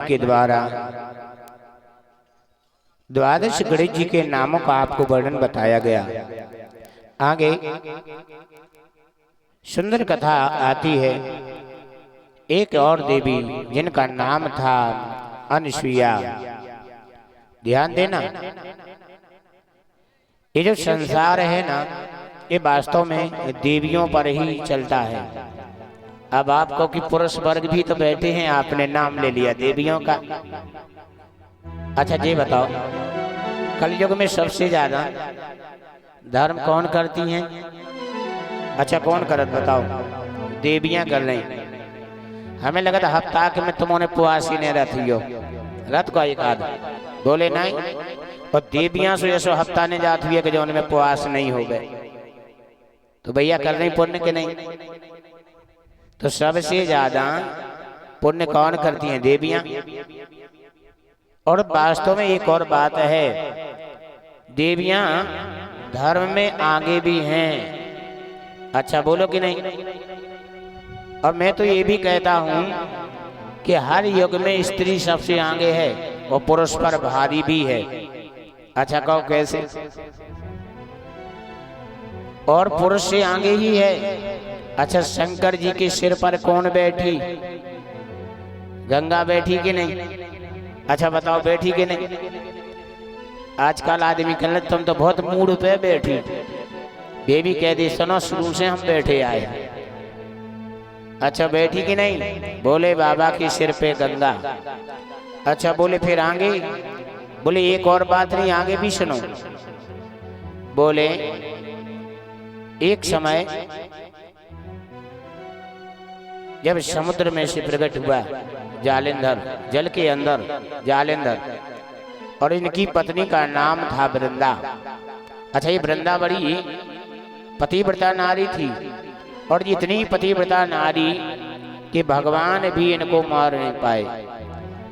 के द्वारा द्वादश गणेश जी के नामों का आपको वर्णन बताया गया। आगे सुंदर कथा आती है। एक और देवी जिनका नाम था अनसुईया। ध्यान देना, ये जो संसार है ना, ये वास्तव में देवियों पर ही चलता है। अब आपको कि पुरुष वर्ग भी तो बैठे हैं, आपने नाम ले लिया देवियों का। अच्छा ये बताओ, कलयुग में सबसे ज्यादा धर्म कौन करती हैं? अच्छा कौन करत बताओ? देवियां कर रही। हमें लगा था हफ्ता के में तुमने पुआसी ने रथियो रथ को एक आध बोले नहीं, और देवियां से ऐसा हफ्ता ने जात हुई है कि जो उनमें पुआस नहीं हो गए। तो भैया कर रही पुण्य के नहीं? तो सबसे ज्यादा पुण्य कौन करती हैं? देवियां। और वास्तव में एक और बात है, देवियां धर्म में आगे भी हैं। अच्छा बोलो कि नहीं? और मैं तो ये भी कहता हूं कि हर युग में स्त्री सबसे आगे है और पुरुष पर भारी भी है। अच्छा कहो कैसे? और पुरुष से आगे ही है। अच्छा शंकर जी के सिर पर कौन बैठी? गंगा बैठी कि नहीं? अच्छा बताओ बैठी कि नहीं? आजकल आदमी कह रहे तुम तो बहुत मूड पे बैठी। देवी कह दी सुनो शुरू से हम बैठे आए। अच्छा बैठी कि नहीं? बोले बाबा के सिर पे गंगा। अच्छा बोले फिर आगे? बोले एक और बात नहीं, आगे भी सुनो। बोले एक समय जब समुद्र में से प्रकट हुआ जालेंधर, जल के अंदर जालेंधर, और इनकी पत्नी का नाम था वृंदा। अच्छा ये वृंदा बड़ी पतिव्रता नारी थी, और इतनी पतिव्रता नारी कि भगवान भी इनको मार नहीं पाए।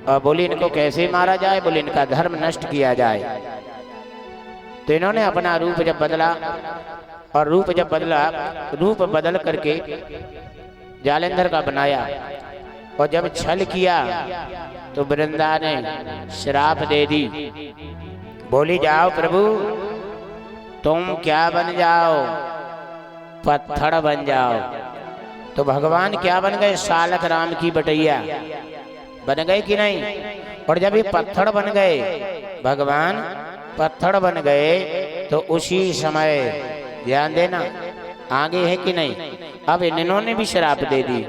और बोले इनको कैसे मारा जाए? बोले इनका धर्म नष्ट किया जाए। तो इन्होंने अपना रूप जब बदला, और रूप जब बदला, रूप बदल करके जालेंधर का बनाया, और जब छल किया तो वृंदा ने श्राप दे दी। बोली जाओ प्रभु तुम क्या बन जाओ? पत्थर बन जाओ। तो भगवान क्या बन गए? सालक राम की बटैया बन गए कि नहीं? और जब ये पत्थर बन गए, भगवान पत्थर बन गए, तो उसी समय ध्यान देना आगे है कि नहीं? अब इन्होंने भी श्राप दे दी।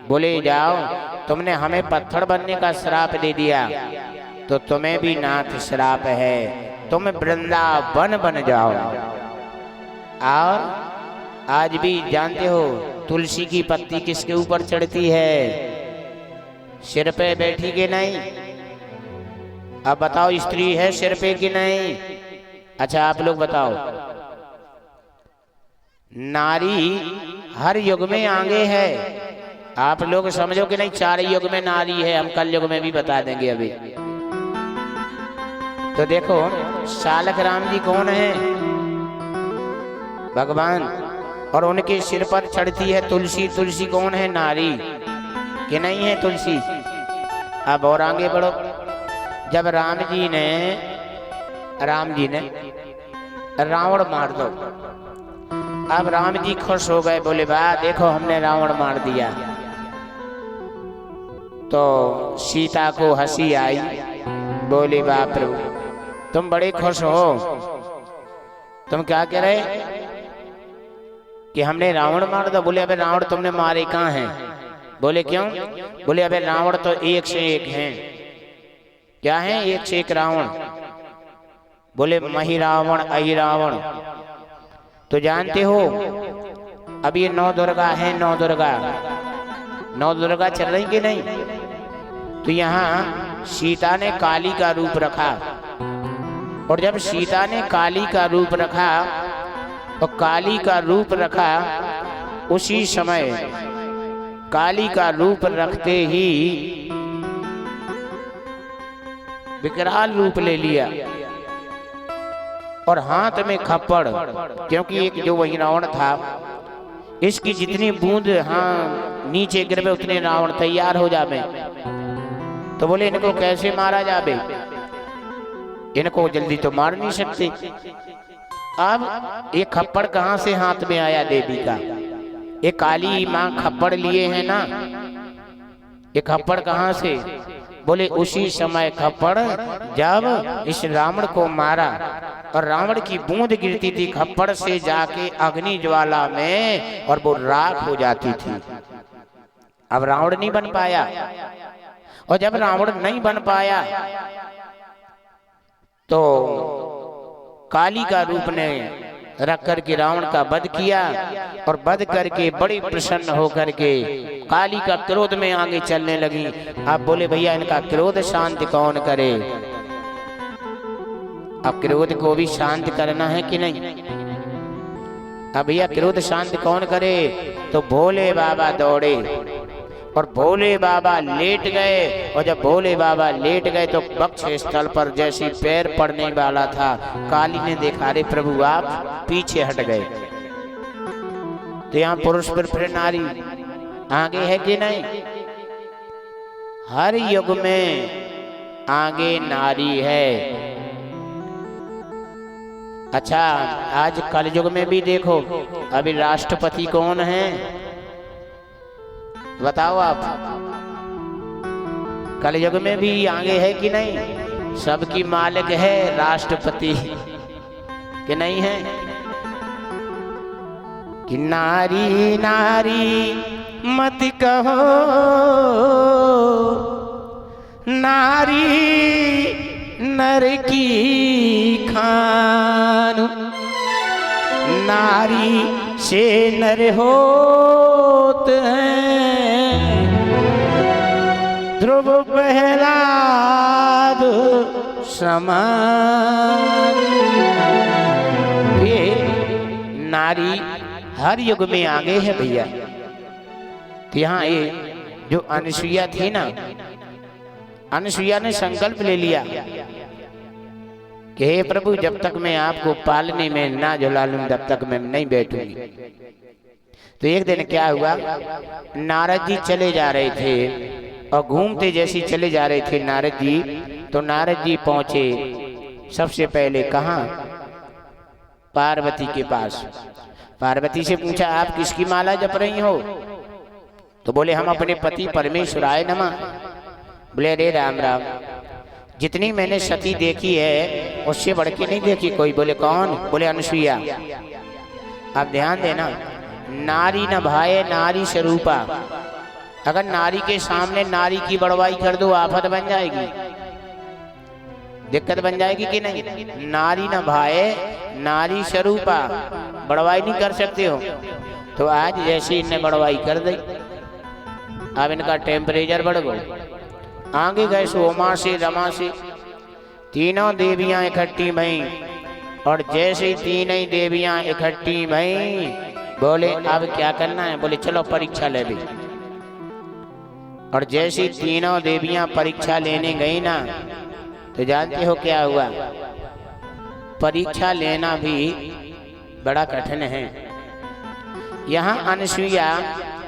बोले जाओ तुमने हमें पत्थर बनने का श्राप दे दिया, तो तुम्हें भी नाथ श्राप है, तुम वृंदावन बन जाओ। और आज भी जानते हो तुलसी की पत्ती किसके ऊपर चढ़ती है? सिर पे बैठी कि नहीं? अब बताओ स्त्री है सिर पे कि नहीं? अच्छा आप लोग बताओ। नारी हर युग में आगे है। आप लोग समझो कि नहीं? 4 युग में नारी है, हम कल युग में भी बता देंगे अभी। तो देखो सालक राम जी कौन है? भगवान। और उनके सिर पर चढ़ती है तुलसी। तुलसी कौन है? नारी कि नहीं है तुलसी? अब और आगे बढ़ो। जब राम जी ने रावण मार दो, अब राम जी खुश हो गए। बोले वाह देखो हमने रावण मार दिया। तो सीता को हंसी आई। बोले वाह प्रभु तुम बड़े खुश हो। तुम क्या कह रहे कि हमने रावण मार दिया? बोले अबे रावण तुमने मारे कहाँ हैं? बोले क्यों? बोले अबे रावण तो एक से एक हैं। क्या है? एक से एक रावण। बोले मही रावण अहि रावण। तो जानते हो अब ये 9 दुर्गा है। 9 दुर्गा चल रही कि नहीं? तो यहाँ सीता ने काली का रूप रखा, और जब सीता ने काली का रूप रखा और काली का रूप रखा, उसी समय काली का रूप रखते ही विकराल रूप ले लिया, और हाथ में खप्पड़। क्योंकि एक जो वही रावण था, इसकी जितनी बूंद नीचे गिरवे उतने रावण तैयार हो जावे। तो बोले इनको कैसे मारा जावे, इनको जल्दी तो मार नहीं सकते। अब ये खप्पड़ कहाँ से हाथ में आया देवी का, ये काली माँ खप्पड़ लिए हैं ना, ये खप्पड़ कहाँ से, बोले उसी समय खप्पड़ जब इस रावण को मारा और रावण की बूंद गिरती थी खप्पड़ से जाके अग्नि ज्वाला में और वो राख हो जाती थी। अब रावण नहीं बन पाया, और जब रावण नहीं बन पाया तो काली का रूप ने रख करके रावण का वध किया, और वध करके बड़ी प्रसन्न होकर के काली का क्रोध में आगे चलने लगी। अब बोले भैया इनका क्रोध शांत कौन करे, अब क्रोध को भी शांत करना है कि नहीं, अब भैया क्रोध शांत कौन करे, तो भोले बाबा दौड़े और भोले बाबा लेट गए, और जब भोले बाबा लेट गए तो वक्ष स्थल पर जैसे पैर पड़ने वाला था, काली ने देखा रे प्रभु आप पीछे हट गए। तो यहाँ पुरुष पर फिर नारी आगे है कि नहीं, हर युग में आगे नारी है। अच्छा आज कल युग में भी देखो, अभी राष्ट्रपति कौन है बताओ आप, कल युग में भी आगे है कि नहीं, सबकी मालिक है राष्ट्रपति कि नहीं है, कि नारी नारी मत कहो, नारी नर की खान, नारी से नर होत हैं, ध्रुव प्रहलाद समान। ये नारी हर युग में आगे है भैया। तो यहाँ ये जो अनुसुईया थी ना, अनुसुईया ने संकल्प ले लिया कि हे प्रभु जब तक मैं आपको पालने में ना झुला लूं तब तक मैं नहीं बैठूंगी। तो एक दिन क्या हुआ, नारद जी चले जा रहे थे और घूमते जैसे चले जा रहे थे नारद जी, तो नारद जी पहुंचे सबसे पहले कहाँ, पार्वती के पास। पार्वती से पूछा आप किसकी माला जप रही हो, तो बोले हम अपने पति परमेश्वराय नमः। बोले अरे राम राम, जितनी मैंने सती देखी है उससे बढ़ के नहीं देखी कोई। बोले कौन, बोले अनुसुईया। अब ध्यान देना, नारी न भाए नारी स्वरूपा, अगर नारी के सामने नारी की बड़वाई कर दो आफत बन जाएगी, दिक्कत बन जाएगी कि नहीं। नारी न भाए नारी स्वरूपा, बड़वाई नहीं कर सकते हो। तो आज जैसे इनने बड़वाई कर दी, अब इनका टेम्परेचर बढ़ गया, आगे गए सोमा से रमा से तीनों देवियां इकट्ठी भई, और जैसे ही तीनों ही देवियां इकट्ठी भई बोले अब क्या करना है, बोले चलो परीक्षा ले भी। और जैसी तीनों देवियां परीक्षा लेने गई ना, तो जानते हो क्या हुआ, परीक्षा लेना भी बड़ा कठिन है। यहाँ अनुसुईया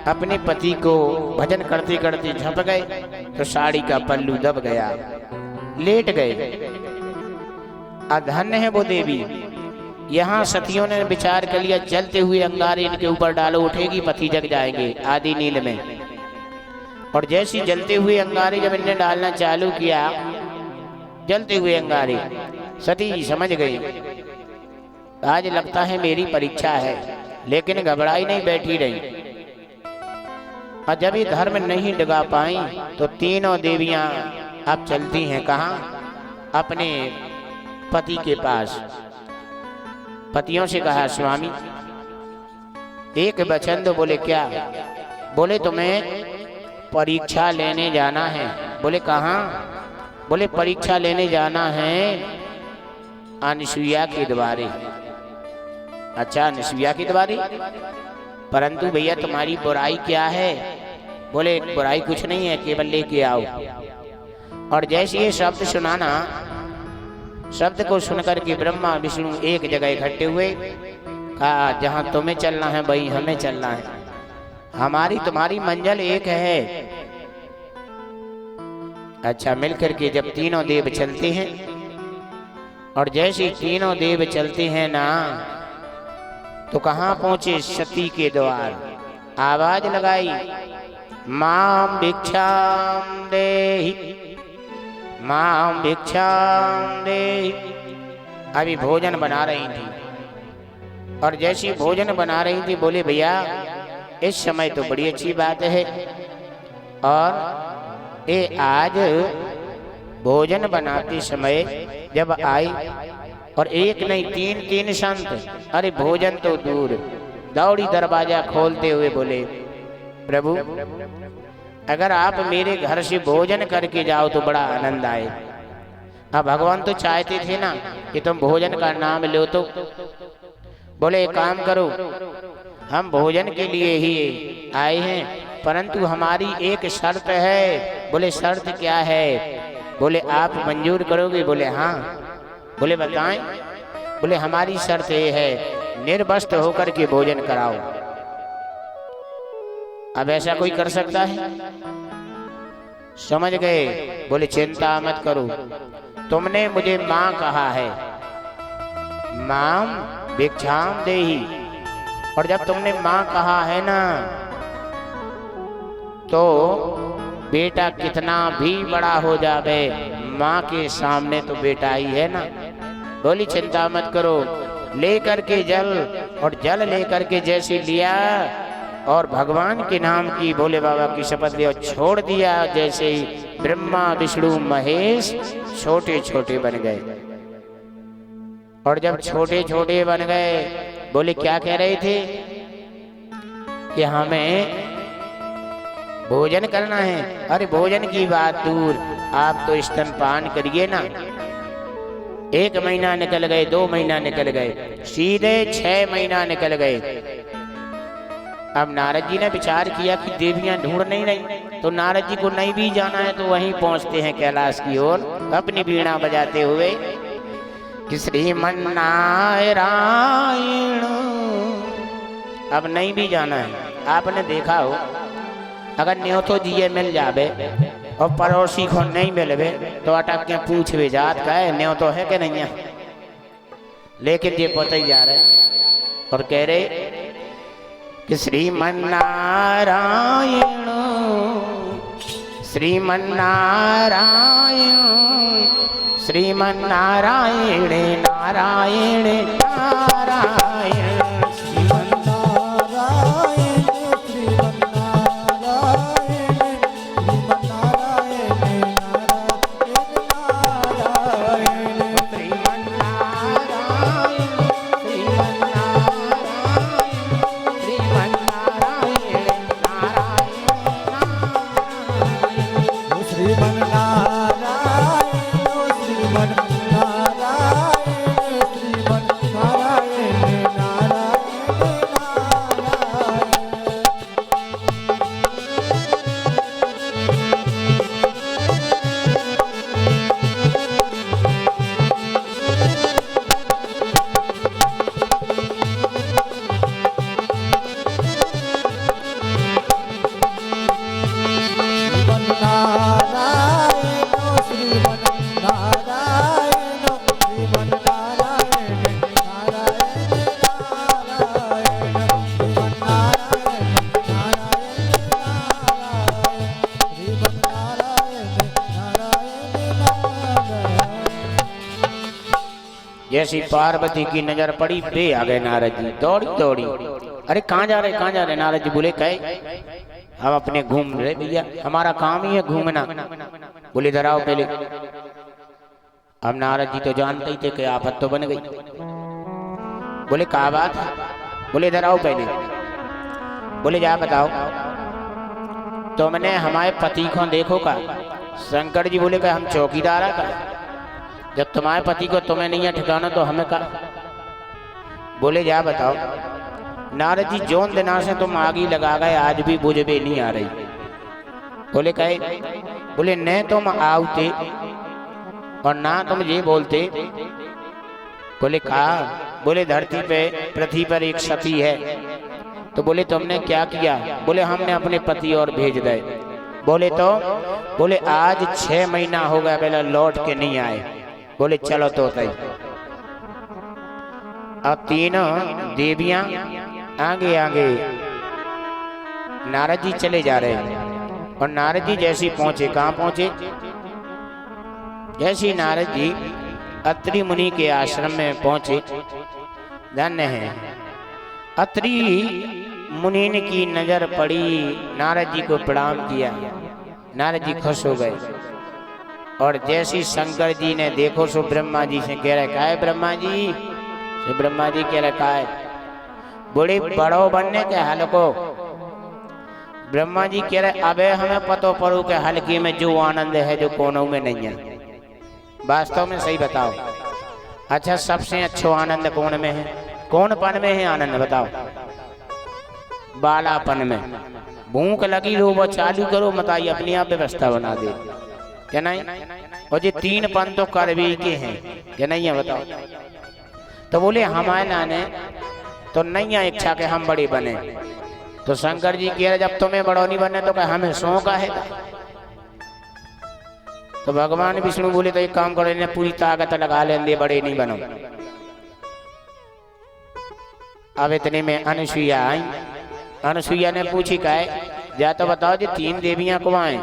अपने पति को भजन करते करते झप गए, तो साड़ी का पल्लू दब गया, लेट गए। अधन्य है वो देवी। यहाँ सतियों ने विचार कर लिया, जलते हुए अंगारे इनके ऊपर डालो, उठेगी पति जग जाएंगे आदि नील में। और जैसी जलते हुए अंगारे जब इनने डालना चालू किया, जलते हुए अंगारे, सती समझ गई आज लगता है मेरी परीक्षा है, लेकिन घबराई नहीं, बैठी रही। और जब ये धर्म नहीं डगा पाई तो तीनों देवियां अब चलती हैं कहाँ, अपने पति के पास। पतियों से कहा स्वामी एक वचन दो। बोले क्या, बोले तुम्हें परीक्षा लेने जाना है। बोले कहाँ, बोले परीक्षा लेने जाना है अनुसुईया के द्वारे। अच्छा अनुसुईया के द्वारे, परंतु भैया तुम्हारी बुराई क्या है। बोले बुराई कुछ नहीं है, केवल लेके आओ। और जैसे ये शब्द सुनाना, शब्द को सुनकर के ब्रह्मा विष्णु एक जगह इकट्ठे हुए, कहा जहां तुम्हें चलना है वहीं हमें चलना है, हमारी तुम्हारी मंजिल एक है। अच्छा, मिलकर के जब तीनों देव चलते हैं और जैसे तीनों देव चलते हैं ना, तो कहाँ पहुंचे? सती के द्वार। आवाज लगाई, माम भिक्षाम देहि, माम भिक्षाम देहि। अभी भोजन बना रही थी और जैसी भोजन बना रही थी बोले भैया इस समय तो बड़ी अच्छी बात है, और ये आज भोजन बनाते समय जब आई और एक नहीं तीन संत, अरे भोजन तो दूर, दौड़ी दरवाजा खोलते हुए बोले प्रभु अगर आप मेरे घर से भोजन करके जाओ तो बड़ा आनंद आए। अब भगवान तो चाहते थे ना कि तुम भोजन का नाम लो, तो बोले एक काम करो, हम भोजन के लिए ही आए हैं, परंतु हमारी एक शर्त है। बोले शर्त क्या है? बोले आप मंजूर करोगे? बोले हाँ। बोले बताएं? बोले हमारी शर्त ये है, निर्वस्त्र होकर के भोजन कराओ। अब ऐसा कोई कर सकता है? समझ गए? बोले चिंता मत करो, तुमने मुझे मां कहा है, माम भिक्षाम देहि, और जब तुमने मां कहा है ना, तो बेटा कितना भी बड़ा हो जावे मां के सामने तो बेटा ही है ना। बोली चिंता मत करो। लेकर के जल, और जल लेकर के जैसे लिया और भगवान के नाम की भोले बाबा की शपथ ली और छोड़ दिया, जैसे ही ब्रह्मा विष्णु महेश छोटे छोटे बन गए। और जब छोटे छोटे बन गए, बोले क्या कह रहे थे कि हमें भोजन करना है। अरे भोजन की बात दूर, आप तो स्तनपान करिए ना। 1 महीना निकल गए, 2 महीना निकल गए, सीधे 6 महीना निकल गए। अब नारद जी ने विचार किया कि देवियां ढूंढ नहीं रही, तो नारद जी को नहीं भी जाना है तो वहीं पहुंचते हैं कैलाश की ओर अपनी वीणा बजाते हुए कि श्रीमन नारायण। अब नहीं भी जाना है। आपने देखा हो अगर न्योतो जिये मिल जावे और पड़ोसी को नहीं मिलवे तो अटक के पूछवे जात का है न्योतो है कि नहीं है। लेकिन ये पता ही जा रहे और कह रहे कि श्रीमन नारायण, श्रीमन नारायण, श्रीमन नारायण, नारायण नारायण, श्रीमन नारायण, श्रीमन नारायण, श्रीमन नारायण, नारायण नारायण, श्रीमन नारायण, श्रीमन जैसी पार्वती की नजर पड़ी बे आ गए नारद जी दौड़ी दौड़ी। अरे कहाँ जा रहे, कहाँ जा रहे? नारद जी बोले कहे हम अपने घूम रहे भैया, हमारा काम ही है घूमना। बोले इधर आओ पहले। अब नारद जी तो जानते ही थे कि आफत तो बन गई। बोले क्या बात है? बोले इधर आओ पहले। बोले जा बताओ तुमने हमारे पति को देखो का? शंकर जी बोले हम चौकीदार का, जब तुम्हारे पति को तुम्हें नहीं है ठिकाना तो हमें का? बोले जा बताओ। नारद जी जोन दिना से तुम आगी लगा गए आज भी बुझबे नहीं आ रही। बोले कहे? बोले न तुम आवते और ना तुम ये बोलते। बोले कहा? बोले धरती पे पृथ्वी पर एक सती है। तो बोले तुमने क्या किया? बोले हमने अपने पति और भेज दे। बोले आज 6 महीना हो गया, बोले लौट के नहीं आए। बोले चलो तो तय। अब तीनों देवियां आगे आगे, नारद जी चले जा रहे हैं। और नारद जी जैसे पहुंचे, कहाँ पहुंचे? जैसे नारद जी अत्रि मुनि के आश्रम में पहुंचे, धन्य है, अत्रि मुनि की नजर पड़ी, नारद जी को प्रणाम किया। नारद जी खुश हो गए। और जैसी शंकर जी ने देखो सो ब्रह्मा जी से कह रहा है, ब्रह्मा जी से ब्रह्मा जी कह रखा है, बड़े बड़ो बनने के हल को। ब्रह्मा जी कह रहे अबे हमें पतो पड़ो के हल्की में जो आनंद है जो कोनों में नहीं है। वास्तव में सही बताओ, अच्छा सबसे अच्छा आनंद कौन में है? कौन पन में है आनंद बताओ? बालापन में। भूख लगी हो वो चालू करो, बताइए अपनी आप व्यवस्था बना दे, क्या नहीं? और ये 3 पन तो कर भी के हैं, क्या नहीं है बताओ? तो बोले हमारे नाने तो नहीं है इच्छा के हम बड़ी बने। तो शंकर जी कह रहे जब तुम्हें बड़ो नहीं बने तो क्या हमें सौ का है? तो भगवान विष्णु बोले तो एक काम करो, इन्हें पूरी ताकत लगा लेंगे, बड़े नहीं बनो। अब इतने में अनुसुईया आई। अनुसुईया ने पूछी काहे जा तो बताओ जी 3 देवियां को आए।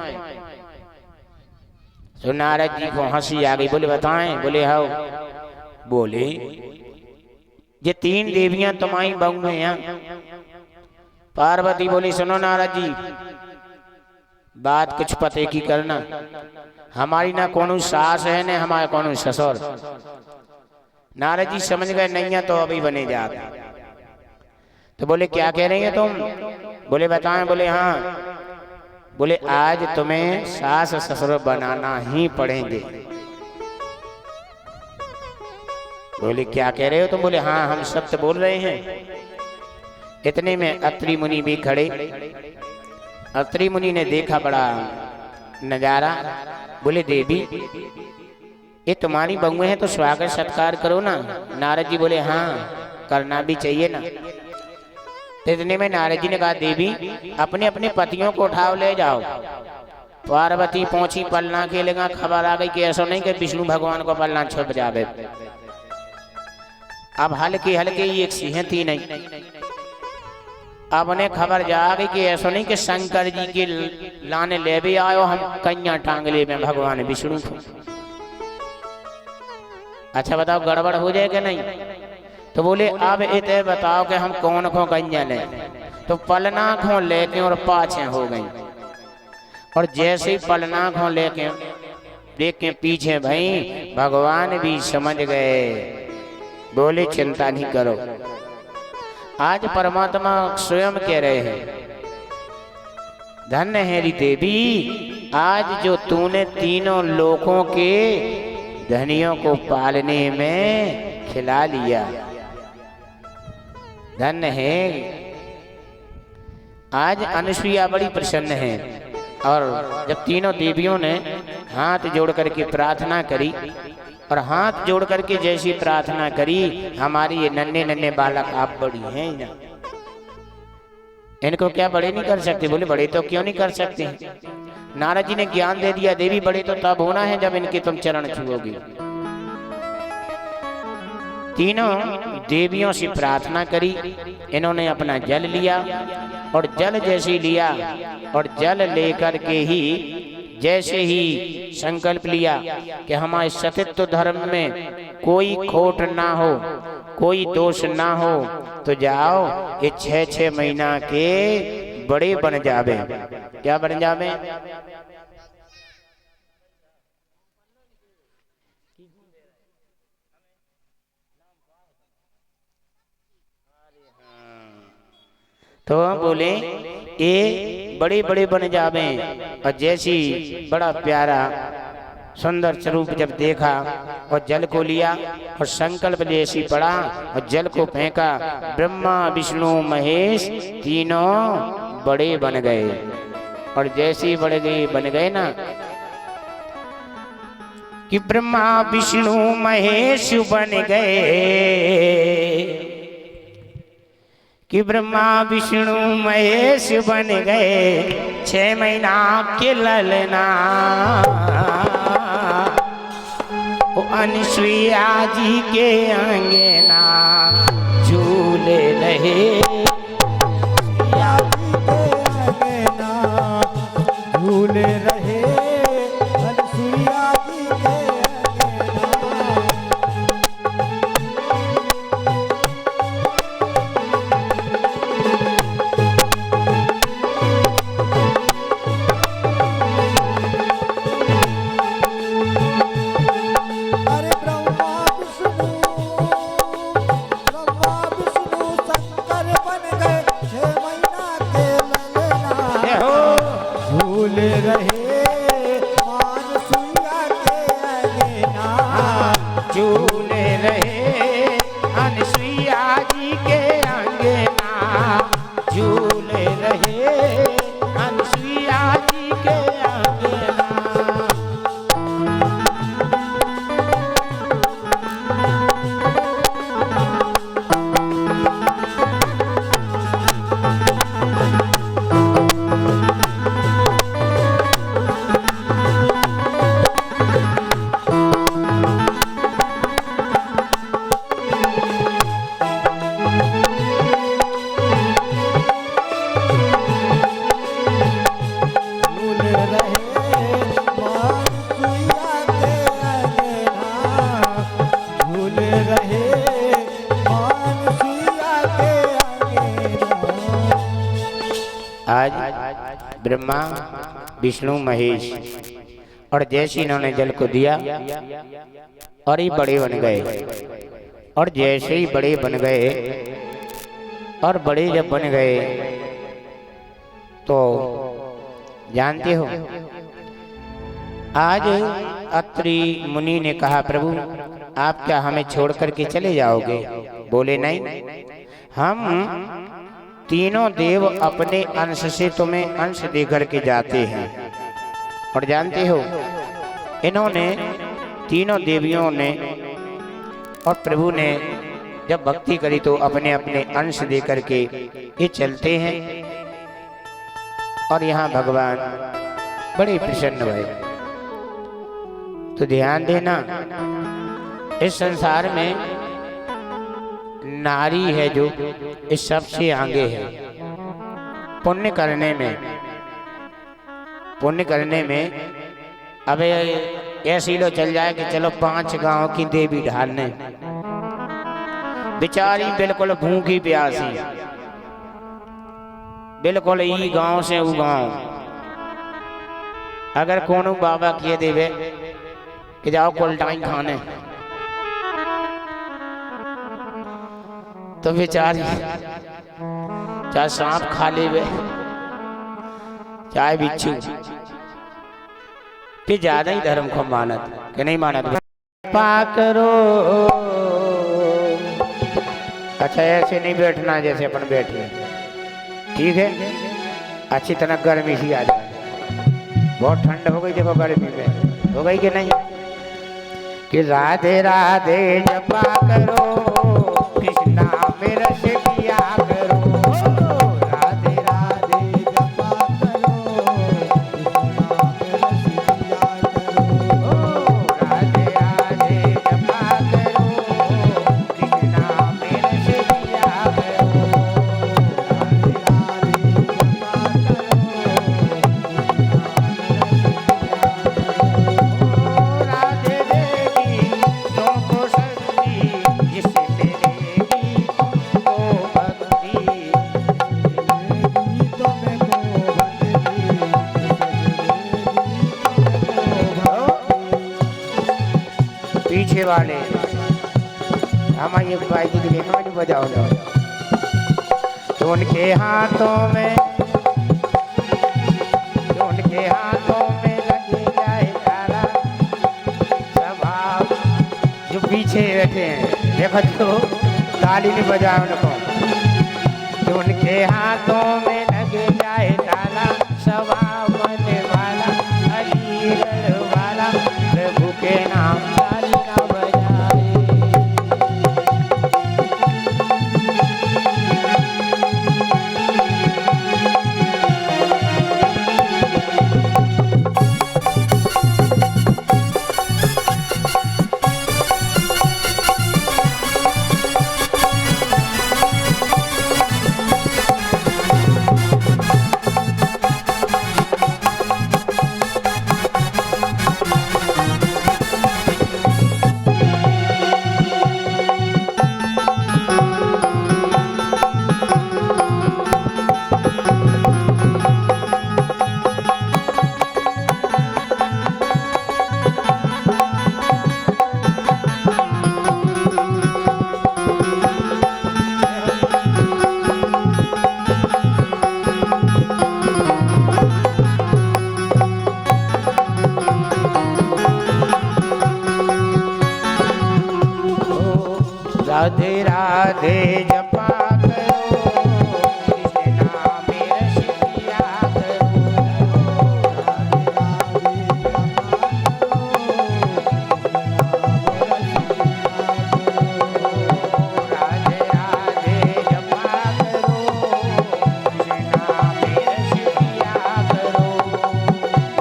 तो नारद जी को हंसी आ गई। बोले बताएं? बोले हाँ। बोले ये 3 देवियां तुम्हारी बहू हैं। पार्वती बोली सुनो नारद जी, बात कुछ पते की करना, हमारी ना कोनो सास है ना हमारे कोनो ससुर। नारद जी समझ गए नहीं है तो अभी बने जाते। तो बोले क्या कह रही है तुम? बोले बताएं? बोले हाँ। बोले आज तुम्हें सास ससुर बनाना ही पड़ेंगे। बोले क्या कह रहे हो तुम? बोले हाँ हम सत्य बोल रहे हैं। इतने में अत्रि मुनि भी खड़े। अत्रि मुनि ने देखा बड़ा नजारा। बोले देवी ये तुम्हारी बहू है तो स्वागत सत्कार करो ना। नारद जी बोले हाँ करना भी चाहिए ना। इतने में नारद जी ने कहा देवी अपने अपने पतियों को उठाओ ले जाओ। पार्वती पहुंची पलना खेलेगा। खबर आ गई कि ऐसा नहीं कि विष्णु भगवान को पलना छुप जावे। अब हल्के हल्के ही एक सिंह थी नहीं। अब उन्हें खबर जा गई कि ऐसा नहीं कि शंकर जी के लाने ले भी आयो हम कन्या टांगले में भगवान विष्णु को। अच्छा बताओ गड़बड़ हो जाए कि नहीं? तो बोले अब इतने बताओ कि हम कौन को कन्या ले। तो पलना खो लेके और पाछे हो गई। और जैसे ही पलना खो लेके देख के पीछे भाई भगवान भी समझ गए। बोले चिंता नहीं करो, आज परमात्मा स्वयं कह रहे हैं धन्य है री देवी, आज जो तूने 3 लोकों के धनियों को पालने में खिला लिया, धन्य है। आज अनुसुईया बड़ी प्रसन्न है। और जब 3 देवियों ने हाथ जोड़ करके प्रार्थना करी, और हाथ जोड़ करके जैसी प्रार्थना करी, हमारी ये नन्हे नन्हे बालक आप बड़ी हैं, इनको क्या बड़े नहीं कर सकते? बोले बड़े तो क्यों नहीं कर सकते? नारद जी ने ज्ञान दे दिया देवी बड़े तो तब होना है जब इनके तुम चरण छुओगे। 3 देवियों से प्रार्थना करी। इन्होंने अपना जल लिया और जल जैसे लिया और जल लेकर के ही जैसे ही संकल्प लिया कि हमारे सतित्व धर्म में कोई खोट ना हो, कोई दोष ना हो, तो जाओ ये 6-6 महीना के बड़े बन जावे। क्या बन जावे? तो बोले ये बड़े बड़े बन जावे। और जैसी बड़ा प्यारा सुंदर स्वरूप जब देखा और जल को लिया और संकल्प जैसी पड़ा और जल को फेंका, ब्रह्मा विष्णु महेश 3 बड़े बन गए। और जैसे बन गए ना कि ब्रह्मा विष्णु महेश बन गए कि ब्रह्मा विष्णु महेश बन गए 6 महीना के ललना। वो अनुसुईया जी के अंगना झूले रहे। झूले रहे अनुसुईया जी के अरे ब्रह्मा विष्णु शंकर बन गए 6 महीना के ललना। झूले रहे अनुसुईया के अंगना। झूले रहे अनुसुईया जी के अंगना। झूले रहे अनुसुईया जी के अंगना। झूले रहे अनुसुईया के अंगना। झूले रहे अनुसुईया के अंगना। आज ब्रह्मा विष्णु महेश और जैसे इन्होंने जल को दिया और ये बड़े बन गए। और जैसे ही बड़े बन गए और बड़े जब बन गए तो जानते हो आज अत्रि मुनि ने कहा प्रभु आप क्या हमें छोड़ करके चले जाओगे? बोले नहीं, हम तीनों देव अपने अंश से तुम्हें अंश दे करके जाते हैं। और जानते हो इन्होंने तीनों देवियों ने और प्रभु ने जब भक्ति करी तो अपने अपने अंश दे करके ये चलते हैं। और यहाँ भगवान बड़े प्रसन्न हुए। तो ध्यान देना इस संसार में नारी है जो इस सबसे आगे है पुण्य करने में। पुण्य करने में अब ऐसी लो चल जाए कि चलो 5 गांव की देवी ढालने, बेचारी बिल्कुल भूखी प्यासी, बिल्कुल ई गांव से वो गांव। अगर कोनो बाबा किए देवे कि जाओ कोल्टाइन खाने तो बेचारी चाहे सांप खा लेवे चाहे बिच्छू कि ज्यादा ही धर्म को मानत कि नहीं मानत। कृपा करो। अच्छा ऐसे नहीं बैठना जैसे अपन बैठे, ठीक है? अच्छी तरह गर्मी सी आ जाए। बहुत ठंड हो गई देखो गर्मी में, हो गई कि नहीं? कि राधे राधे जपा करो कृष्णा में रस किया करो। राधे राधे जपा करो कृष्णा में रस किया करो। राधे राधे जपा करो पीछे वाले हमारे भाई जी के लिए बजाओ जाओ। तो उनके हाथों में लगे जाए ताला। सब आप जो पीछे बैठे हैं देखो तो ताली नहीं बजाओ उनको। तो उनके हाथों में लगे जाए ताला। सब मन वाला अलीगढ़ वाला प्रभु के नाम राधे राधे जपा करो कृष्ण नाम रस पिया करो राधे राधे जपा करो कृष्ण नाम रस पिया करो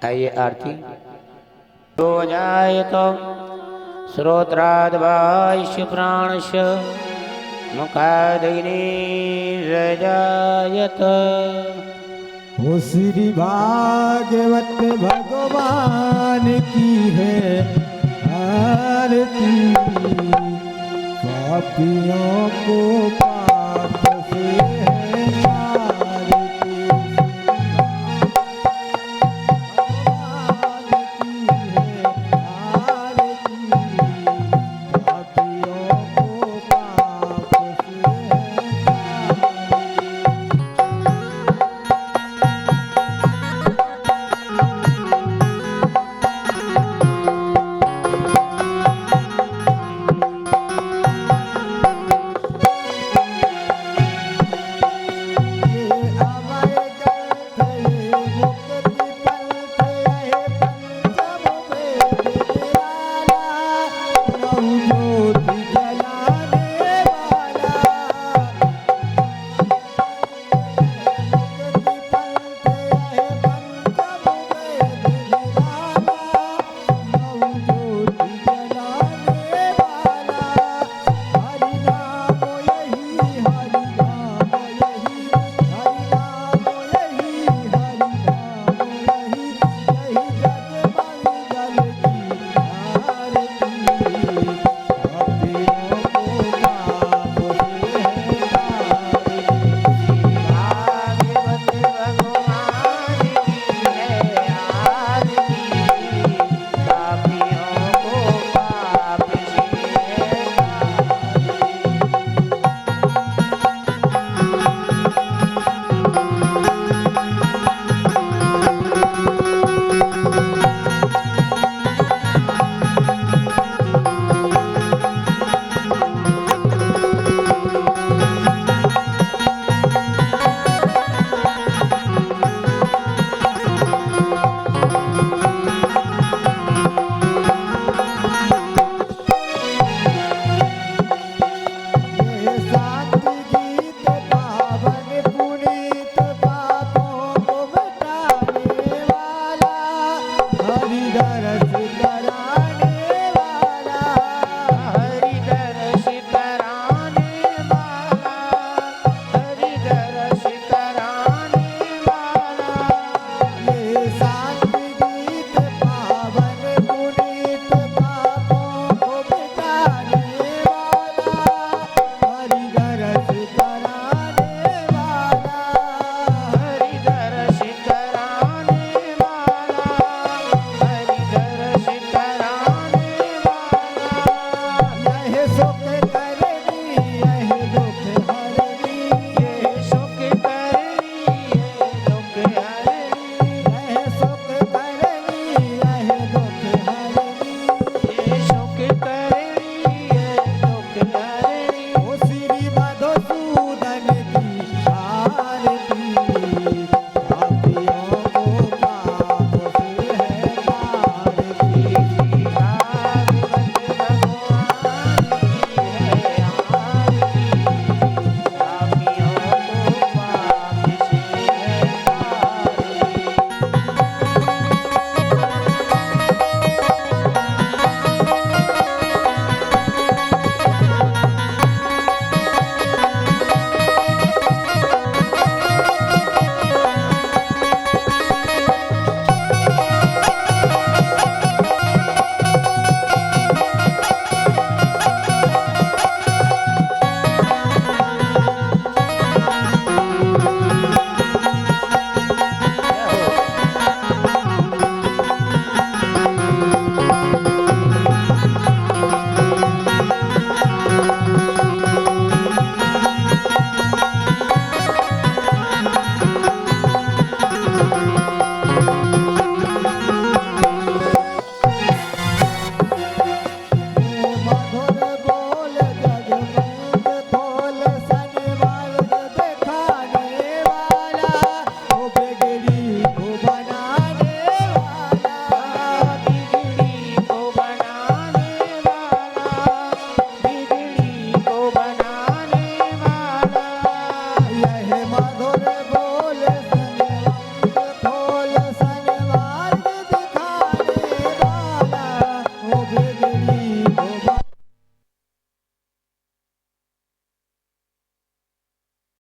आइए आरती तो जाए तो श्रोत्राद्वायुष्य प्राणश मुखादग्निरजायत वो श्री भागवत भगवान की है आरती पापियों को